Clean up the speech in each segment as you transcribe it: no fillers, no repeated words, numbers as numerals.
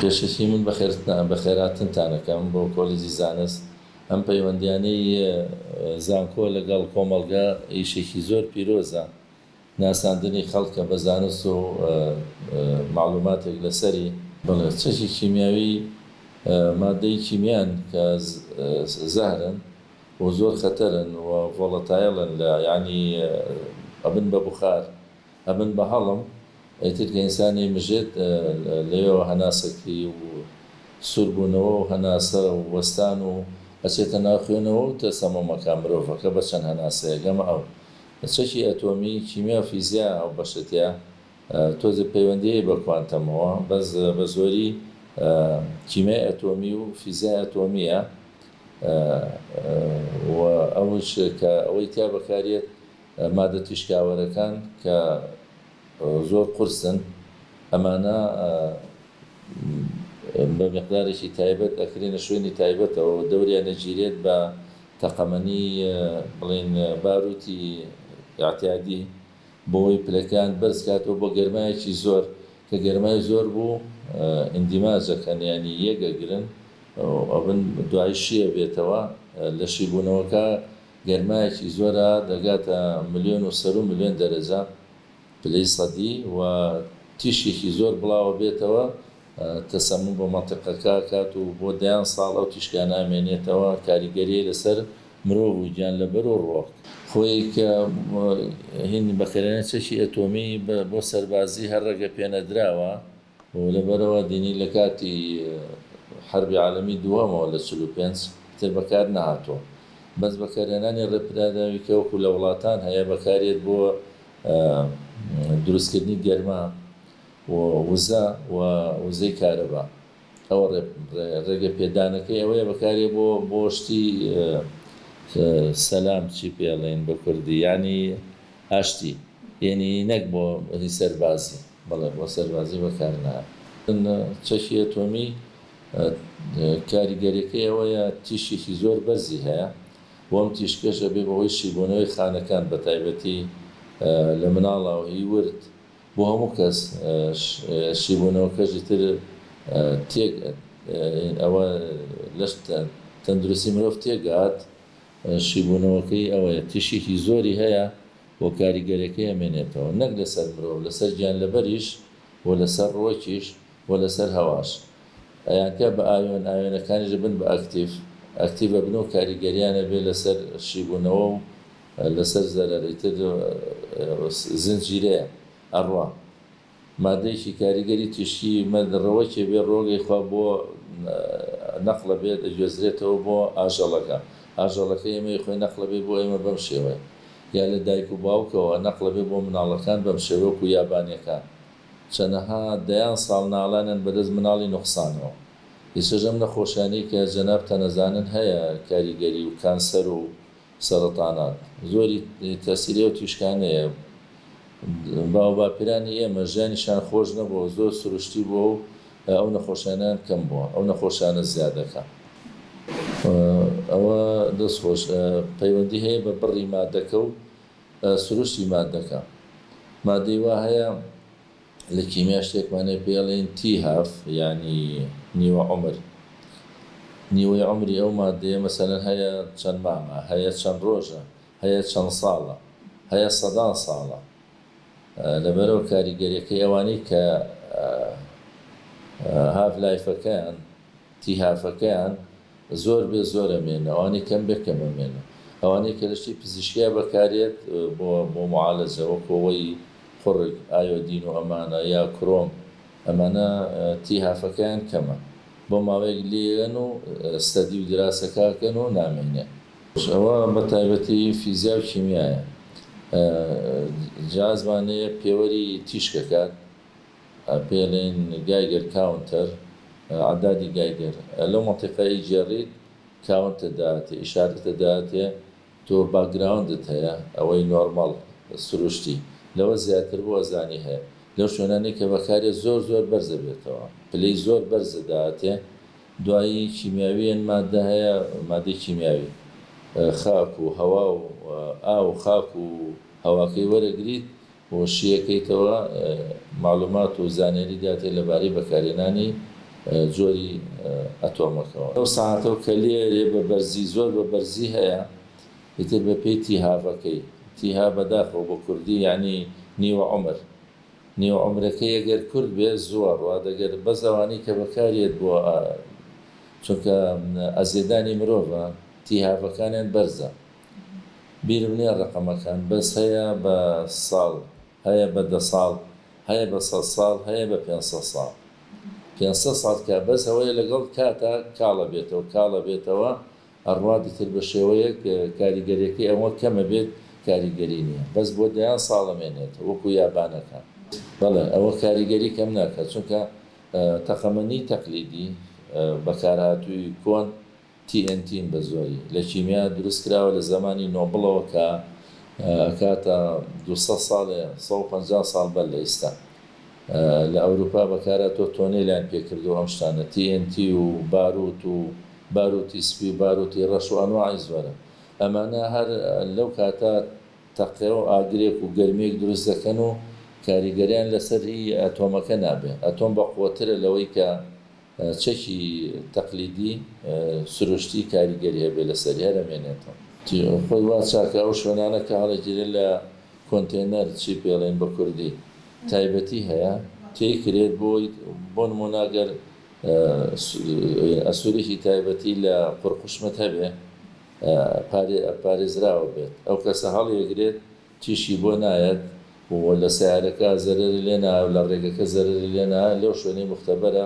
پێشەشی من بەخێراتنتانەکەم بۆ کۆلێجی زانست. ئەم پەیوەندیانەی زانکۆ لەگەڵ کۆمەڵگا ئیشێکی زۆر پیرۆزە، ناساندنی خەڵکە بە زانست و معلوماتێک لەسەری بڵێ چەشی کیمیاوی مادەی کیمیان کە زەهرن و زۆر خەتەرن و ڤۆڵەتایڵن، لە یعنی ئەبن بە بوخار، ئەبن بە هەڵم، ئیتر کە ئینسانی مژێت لەوێەوە هەناسەکی و سوربوونەوە و هەناسە و وەستان و ئەچێتە ناو خوێنەوە و تە سەمەمەکە مرۆڤەکە بە چەند هەناسەیە گەمە ئەو چەکی ئەتۆمی کیمیا و فیزیا ئەو بەشتیا تۆزە پەیوەندی بە کوانتەمەوە، بەس بە زۆری کیمیای ئەتۆمی و فیزیای ئەتۆمیە و ئەوش کە ئەوەی تیا بەکارێت مادە تیشکاوەرەکان کە زۆر قورسن، ئەمانە بە مقدارێکی تایبەت ئەکرێنە شوێنی تایبەتەوە و دەوریان نەگیرێت بە تەقەمەنی بڵێن باروتی ئاعتیادی بۆەوەی پلەکان بەرز کاتەوە بۆ گەرمایەکی زۆر، کە گەرمای زۆر بوو ئیندیماجەکەن، ینی یەکەگرن ئەبن دوای شیە بێتەوە لە شیبوونەوەکە گەرمایەکی زۆرە دەگاتە 1.3 ملیۆن دەرەجە پلەی سەدی و تیشێکی زۆر بڵاوە بێتەوە، تەسەمم بۆ مەنتیقەکە کات و بۆ دەیان ساڵ ئەو تیشکان نامێنێتەوە، کاریگەریە لەسەر مرۆڤ و گیانلەبەر و ڕۆح. خۆی کە هین بەخێرانە چەشی ئەتۆمی بۆ سەربازی هەر ڕێگە پێنەدراوە و لەبەرەوە دینی لە کاتی حەربی عالەمی دووەمەوە لە 45 تر بەکار نەهاتوە، بەس بەکارهێنانی ڕێپراداوی کە وەکو لە وڵاتان هەیە بەکارێت بۆ دروستکردنی گەرما و وزە و وزەی کارەبا. ئەوە ڕێگە پێدانەکەی ئەوەیە بەکارێ بۆ شتی سەلام چی پێڵێن بە کوردی، ینی ئاشتی، یعنی نەک بۆ سەربازی، بەڵێ بۆ سەربازی بەکارنایە. چەشی ئەتۆمی کاریگەریەکەی ئەوەیە تیشێکی زۆر بەرزی هەیە، بۆ ئەم تیشکەشە بێ بەهۆی شیبوونەوەی خانەکان بە تایبەتی لە مناڵەوە هی ورد بۆ هەموو کەس شیبوونەوەکەشی تر ئەوە لەش تەندروستی مرۆڤ تێگات، شیبوونەوەکەی ئەوەیە تیشێکی زۆری هەیە بۆ کاریگەریەکەی ئەمێنێتەوە، نەک لەسەر مرۆڤ، لەسەر گیانلەبەریش و لەسەر ڕۆکیش و لەسەر هەواش. ئەیانکە بە ئاوێنەکانیش بن بە ئەکتیڤە بن و کاریگەریانە بێ لەسەر شیبوونەوە و لەسەر زەرەرەیتر زنجیرەیە ئەڕوا. مادەیەکی کاریگەری تیشکی ڕەوەکی بێ ڕۆگەی خوا بۆ نەقلە بێت ئەگوێزرێتەوە بۆ ئاژەڵەکە، ئاژەڵەکە ئێمەی خۆی نەقلە بێ بۆ ئێمە بەم شێوەیە، یا لە دایک و باوکەوە نەقلە بێ بۆ مناڵەکان بەم شێوەیە و یابانیەکان چەندەها دەیان ساڵ ناڵانن بەدەست مناڵی نوقسانەوە. هیچەژەم نەخۆشیانی کە جەناب تەنەزانن هەیە کاریگەری و کانسەر و سەرەتانات زۆری تەسیری و تیشکانەیە. باو باپیرانی ئێمە ژیانیشان خۆش نەبووە، زۆر سروشتی بووە و ئەو نەخۆشیانیان کەم بووە، ئەو نەخۆشیانە زیادەکە. ئەوە دەستخۆش پەیوەندی هەیە بە بڕی مادەکە و سروشتی مادەکە. مادەی وا هەیە لە کیمیا شتێکمانێ پێڵێن تیهاف، ینی نیوە عومر. نیوەی عومری ئەو مادەیە مەسەلەن هەیە چەند مانگە، هەیە چەند ڕۆژە، هەیە چەند ساڵە، هەیە سەدان ساڵە. لەبەرەوە کاریگەریەکەی ئەوانەی کە هاف لایفەکەیان تیهافەکەیان زۆر بێ زۆر ئەمێنە، ئەوانەی کەم بێ کەم ئەمێنە. ئەوانەی کە لەشتی پزیشکیا بەکارێت بۆ معالەجە وەکەوەی خوڕک، ئایۆدین و ئەمانە یا کرۆم، ئەمانە تیهافەکەیان کەمە، بۆ ماوەیەک لێن و ستەدی و دراسەکەکەن و نامێنێ. ئەوە بە تایبەتی فیزیا و کیمیایە. جیازمانەیە پێوەری تیشکەکات پێڵێن گایگەر کاونتەر، عەدادی گایگەر لەو مەنتیقەی جێڕیت کاونتە داهاتێ، ئیشارەتە داهاتێ، تۆ باکگراوندت هەیە ئەوەی نۆرمەڵ سروشتی، لەوە زیاتر بۆ ئەزانی هەیە. لەو شوێنانەی کە بەکارێت زۆر بەرزە بێتەوە، پلەی زۆر بەرزە داهاتێ. دوایی کیمیاویان مادە هەیە، مادەی کیمیاوی خاک و هەوا و ئا و خاک و هەواکەی وەرەگریت و شیەکەیتەوە معلومات و زانێری داتێت لەبارەی بەکارهێنانی جۆری ئەتۆمەکەەوە. ئەو ساعتەوە کە لێرێ بە بەرزی زۆر بە بەرزی هەیە، ئیتر بە پێی تیهافەکەی. تیها بەداخەوە بە کوردی یعنی نیوە عومر. نیوە عومرەکەی ئەگەر کورد بێ زۆر وا دەگەر بەس ئەوانەی کە بەکارێت بۆ چونکە ئەزێدانی مرۆڤە تیهافەکانیان بەرزە. بیرم نییە ڕقەمەکان بەس هەیە بە ساڵ، هەیە بە 10 ساڵ، هەیە بە 100 ساڵ، هەیە بە 500 ساڵ. 500 ساڵ کە بەس ئەوەیە لەگەڵ کاتە کاڵە بێتەوە ئەڕوادی تر بە شێوەیەک کاریگەریەکەی ئەوە کەمە بێت کاریگەری نییە، بەس بۆ دەیان ساڵەمێنێت وەکو یابانەکان. بەڵێ ئەوە کاریگەری کەم ناکات، چونکە تەقەمەنی تەقلیدی بەکارهاتووی کۆن TNT بە زۆری لە کیمیا دروست کراوە لە زمانی نۆبڵەوە کە کاتە 200 ساڵێ 150 ساڵ بەر لە ئێستا لە ئەوروپا بەکارهاتۆ تۆنەی لاین پێکردو ئەم شتانە TNT و باروتی سپی و باروتی ڕەش و ئەنواعی زۆرە. ئەمانە هەر لەو کاتە تەقێ و ئاگرێک و گەرمێک دروست دەکەن و کاریگەریان لەسەری ئەتۆمەکە نابێ. ئەتۆم بەقوترە لەوەی کە چەکی تەقلیدی سروشتی کاریگەری هەبێ لەسەری هەرەمێنێتەوە. خۆی وا چاکە ئەو شوێنانە کە هەڵەگیرێت لە کۆنتێنەر چی پێڵێن بە کوردی تایبەتی هەیە تێی کرێت بۆ نموناگەر ئەسوورێکی تایبەتی لە قورقوشمت هەبێ پارێزراوە بێت. ئەو کەسە هەڵیەگرێت تیشی بۆ نایەت و لە سیارەکە زەرری لێ نایە و لە ڕێگەکە زەرری لێ نایە، لەو شوێنەی مختەبەرە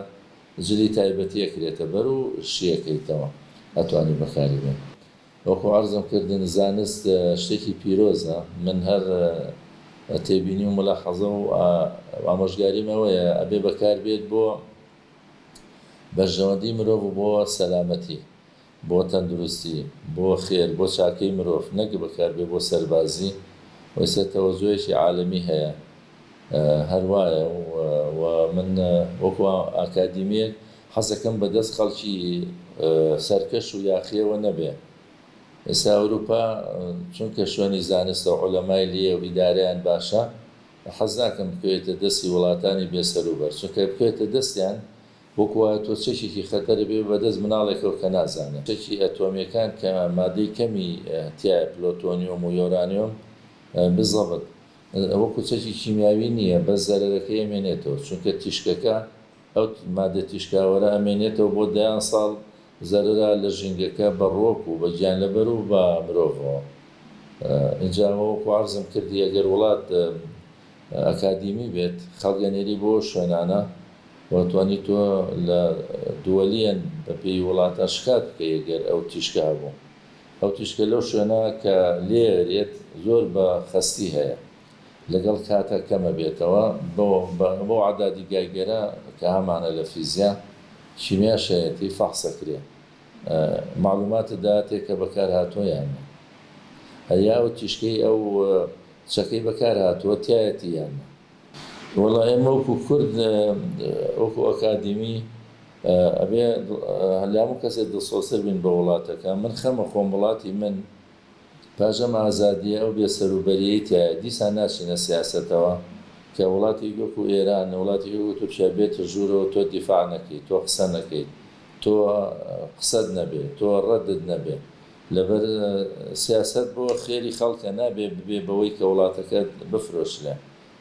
جلی تایبەتیە کرێتە بەر و شیەکەیتەوە ئەتوانی بەکاری بێن. وەکو عەرزم کردن زانست شتێکی پیرۆزە. من هەر تێبینی و ملاحەزە و ئامۆژگاریمەوەیە ئەبێ بەکار بێت بۆ بەرژەوەندی مرۆڤ و بۆ سەلامەتی، بۆ تەندروستی، بۆ خێر، بۆ چاکەی مرۆڤ، نەک بەکار بێ بۆ سەربازی. وەسە تەوەزۆیەکی عالەمی هەیە هەروایە و من وەکو ئاکادیمیەک حەزەکەم بەدەست خەڵکی سەرکەش و یاخیەوە نەبێ. ئێستا ئەوروپا چونکە شوێنی زانستە و عولەمای لێ و ئیدارەیان باشە، حەز ناکەم بکوێتە دەستی وڵاتانی بێسەروبەر، چونکە بکوێتە دەستیان وەکوە تۆ چەشێکی خەتەر بێ بەدەست مناڵێکەوە کە نازانێت. چەکی ئەتۆمیەکان کە مادەی کەمی تیایە پلۆتۆنیۆم و یۆرانیۆم بزەبت وەکو چەکی کیمیاوی نییە، بەس زەرەرەکەی ئەمێنێتەوە، چونکە تیشکەکە ئەو مادە تیشکاوەرە ئەمێنێتەوە بۆ 10 ساڵ زەررا لە ژینگەکە بە ڕۆک و بە گیانلەبەر و بە مرۆڤەوە. اینجا وەکو عەرزم کردی ئەگەر وڵات ئەکادیمی بێت خەڵگەنێری بۆ شوێنانە وەتوانی تۆ لە دووەلیەن بە پێی وڵاتە شکات بکەی ئەگەر ئەو تیشکا بوو. ئەو تیشکە لەو شوێنە کە لێرێت زۆر بە خەستی هەیە لەگەڵ کاتە کەمە بێتەوە بۆ عەدادی گایگەرە کە هەمانە لە فیزیا کیمیا شایەتی فەحسەکرێ معلوماتە داتێک کە بەکار هاتۆیان هەیە و تیشکەی ئەو چەکەی بەکار هاتووە تایەتی یانە. وەڵا ئێمە وەکو کورد وەکو ئەکادیمی ئەبێ هەلاموو کەسێک دڵسۆزتر بین بە وڵاتەکە. من خەمە خۆم وڵاتی من پاژەم ئازادیە ئەو بێسەروبەریەی تایە دیسان ناچینە سیاسەتەوە کە وڵاتی وەکو ئێران وڵاتی وەکو تورکیا بێتە ژوورەوە تۆ دیفاع نەکەیت، تۆ قسە نەکەیت، تۆ قسەت نەبێت، تۆ ڕەدت نەبێت. لەبەر سیاسەت بۆ خێری خەڵکە نابێ ببێ بەوەی کە وڵاتەکە بفرۆشلێ،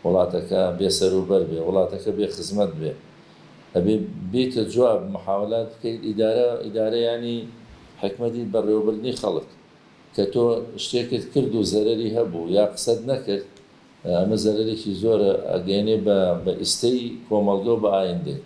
وڵاتەکە بێسەروبەر بێ، وڵاتەکە بێ خزمەت بێ. ئەبێ بێتە جواب محاولات بکەیت ئیدارە ینی حکمەتی بەڕێوەبردنی خەڵک کە تۆ شتێکت کرد و زەرەری هەبوو یا قسەت نەکرد، ئەمە زەرەرێکی زۆرە ئەگەێنێ بە ئیستەی کۆمەڵگە و بە ئایندێ.